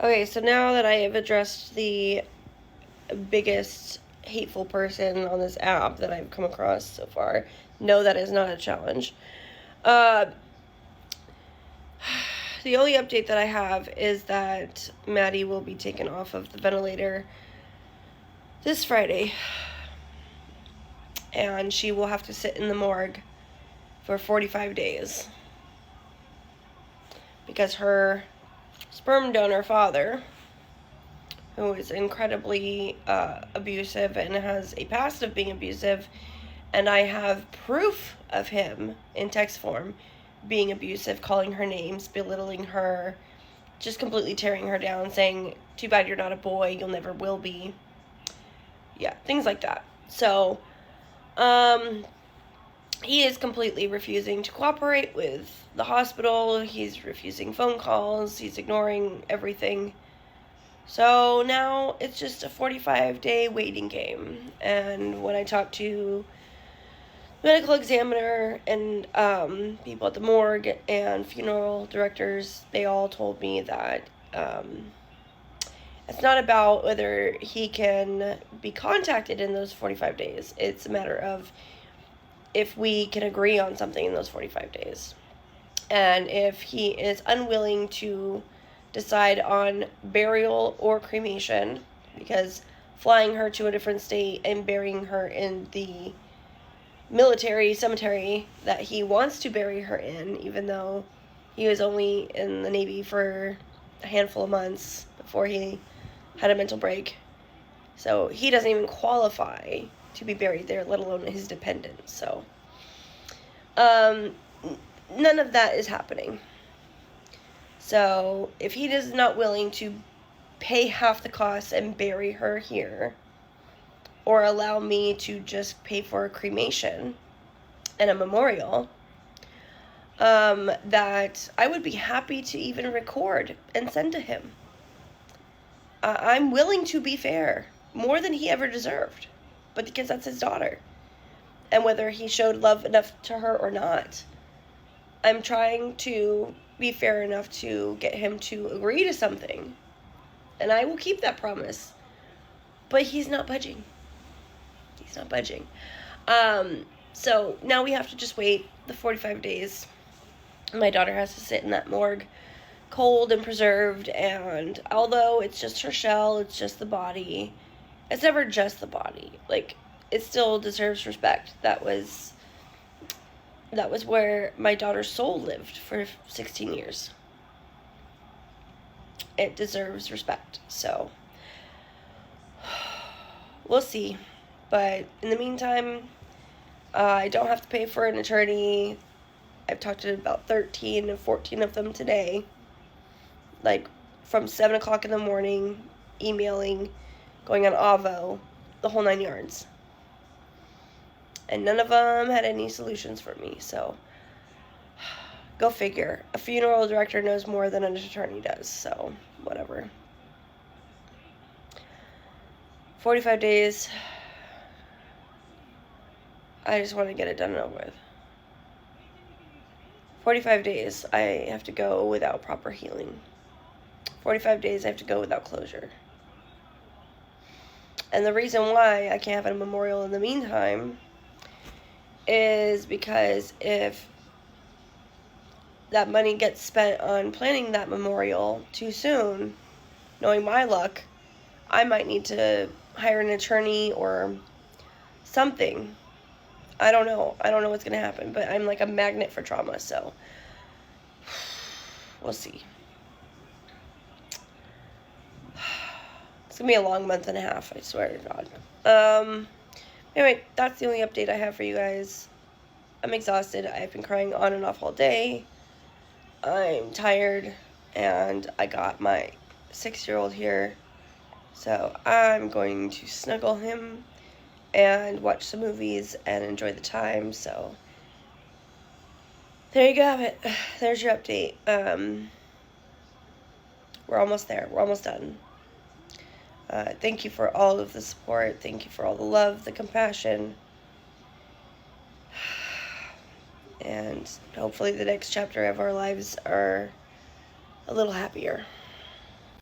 Okay, so now that I have addressed the biggest hateful person on this app that I've come across so far, no, that is not a challenge. The only update that I have is that Maddie will be taken off of the ventilator this Friday, and she will have to sit in the morgue for 45 days because her sperm donor father, who is incredibly abusive and has a past of being abusive, and I have proof of him in text form being abusive, calling her names, belittling her, just completely tearing her down, saying, too bad you're not a boy, you'll never will be. Yeah, things like that. So, he is completely refusing to cooperate with the hospital. He's refusing phone calls. He's ignoring everything. So now it's just a 45-day waiting game. And when I talked to medical examiner and people at the morgue and funeral directors, they all told me that it's not about whether he can be contacted in those 45 days. It's a matter of if we can agree on something in those 45 days. And if he is unwilling to decide on burial or cremation, because flying her to a different state and burying her in the military cemetery that he wants to bury her in, even though he was only in the Navy for a handful of months before he had a mental break. So he doesn't even qualify to be buried there, let alone his dependents. So none of that is happening. So if he is not willing to pay half the cost and bury her here, or allow me to just pay for a cremation and a memorial, that I would be happy to even record and send to him. I'm willing to be fair, more than he ever deserved, but because that's his daughter. And whether he showed love enough to her or not, I'm trying to be fair enough to get him to agree to something. And I will keep that promise. But he's not budging. He's not budging. So now we have to just wait the 45 days. My daughter has to sit in that morgue, cold and preserved, and although it's just her shell, it's just the body, it's never just the body. Like, it still deserves respect. That was where my daughter's soul lived for 16 years. It deserves respect. So we'll see. But in the meantime, I don't have to pay for an attorney. I've talked to about 13 or 14 of them today. Like, from 7 o'clock in the morning, emailing, going on Avo, the whole 9 yards. And none of them had any solutions for me, so go figure. A funeral director knows more than an attorney does, so whatever. 45 days. I just want to get it done and over with. 45 days, I have to go without proper healing. 45 days, I have to go without closure. And the reason why I can't have a memorial in the meantime is because if that money gets spent on planning that memorial too soon, knowing my luck, I might need to hire an attorney or something. I don't know. I don't know what's going to happen, but I'm like a magnet for trauma, so we'll see. It's going to be a long month and a half, I swear to God. Anyway, that's the only update I have for you guys. I'm exhausted. I've been crying on and off all day. I'm tired, and I got my 6-year-old here, so I'm going to snuggle him and watch some movies and enjoy the time. So there you go. It. There's your update. We're almost there. We're almost done. Thank you for all of the support. Thank you for all the love, the compassion. And hopefully the next chapter of our lives are a little happier.